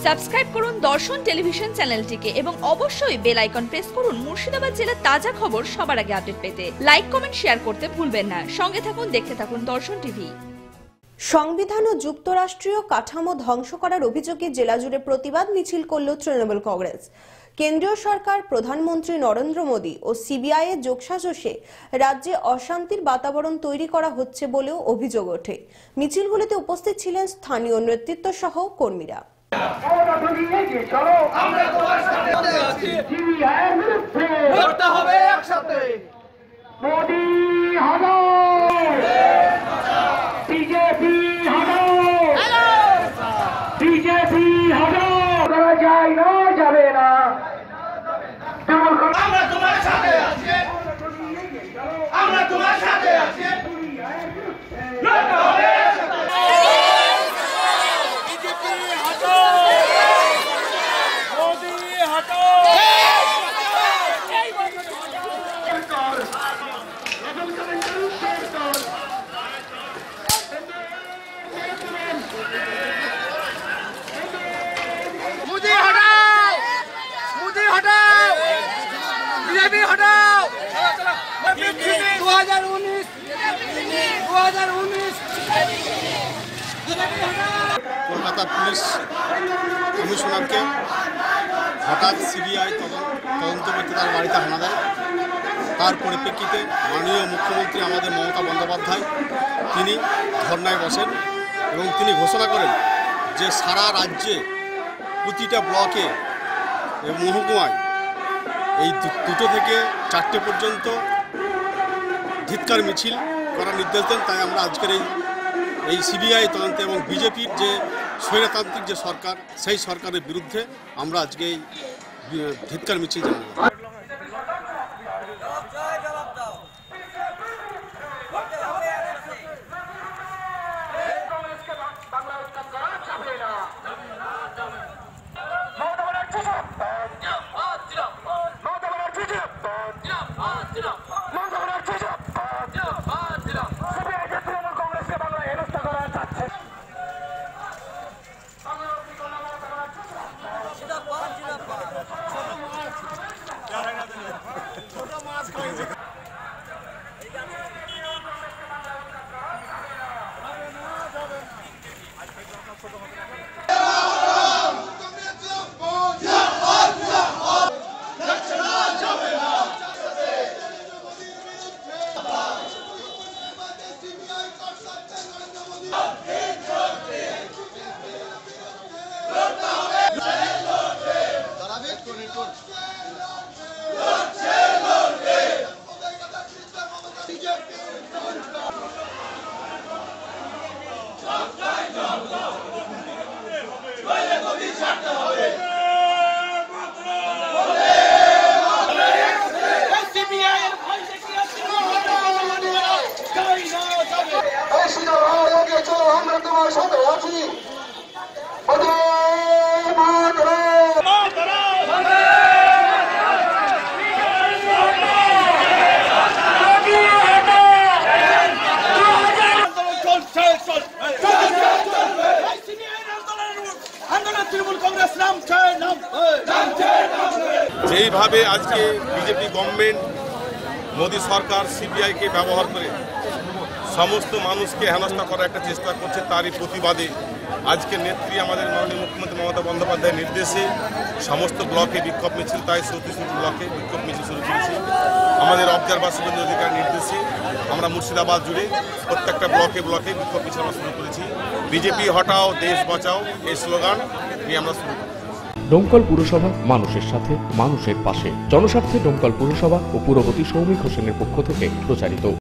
Subscribe করুন দর্শন television চ্যানেলটিকে এবং অবশ্যই বেল আইকন প্রেস করুন মুর্শিদাবাদ জেলার তাজা খবর সবার আগে আপডেট পেতে। লাইক কমেন্ট শেয়ার করতে ভুলবেন না। সঙ্গে থাকুন, দেখতে থাকুন দর্শন টিভি। সংবিধান ও যুক্তরাষ্ট্রীয় কাঠামো ধ্বংস করার অভিযোগে জেলা জুড়ে প্রতিবাদ মিছিল করল তৃণমূল কংগ্রেস। কেন্দ্রীয় সরকার, প্রধানমন্ত্রী নরেন্দ্র মোদী ও সিবিআই এর যোগসাজশে রাজ্যে অশান্তির বাতাবরণ তৈরি করা হচ্ছে বলেও অভিযোগ ওঠে। মিছিলগুলিতে উপস্থিত ছিলেন স্থানীয় নেতৃত্ব সহ কর্মীরা। কলকাতা পুলিশ কমিশনারকে হঠাৎ সিবিআই তদন্ত করতে তার বাড়িতে হানা দেয়। তার পরিপ্রেক্ষিতে মাননীয় মুখ্যমন্ত্রী আমাদের মমতা বন্দ্যোপাধ্যায় তিনি ধর্নায় বসেন এবং তিনি ঘোষণা করেন যে সারা রাজ্যে প্রতিটা ব্লকে এবং মহকুমায় এই 2টো থেকে 4টে পর্যন্ত ধিক্কার মিছিল করার নির্দেশ দেন। তাই আমরা আজকের এই সিবিআই তদন্ত এবং বিজেপির যে স্বৈরতান্ত্রিক যে সরকার, সেই সরকারের বিরুদ্ধে আমরা আজকে এই ধিক্কার মিছিল জানাবো। যেইভাবে আজকে বিজেপি গভর্নমেন্ট, মোদী সরকার সিবিআইকে ব্যবহার করে সমস্ত মানুষকে হেনস্থা করার একটা চেষ্টা করছে, তারই প্রতিবাদে আজকে নেত্রী আমাদের মাননীয় মুখ্যমন্ত্রী মমতা বন্দ্যোপাধ্যায়ের নির্দেশে সমস্ত ব্লকে বিক্ষোভ মিছিল, তাই 34 ব্লকে বিক্ষোভ মিছিল শুরু করেছি। আমাদের অবজারভার শুভেন্দু অধিকার নির্দেশে আমরা মুর্শিদাবাদ জুড়ে প্রত্যেকটা ব্লকে ব্লকে বিক্ষোভ মিছিল আমরা শুরু করেছি। বিজেপি হটাও দেশ বাঁচাও এই স্লোগান নিয়ে আমরা শুরু করি। ডোমকল পুরসভা মানুষের সাথে, মানুষের পাশে। জনস্বার্থে ডোমকল পুরসভা ও পুরপতি সৌমিক হোসেনের পক্ষ থেকে প্রচারিত।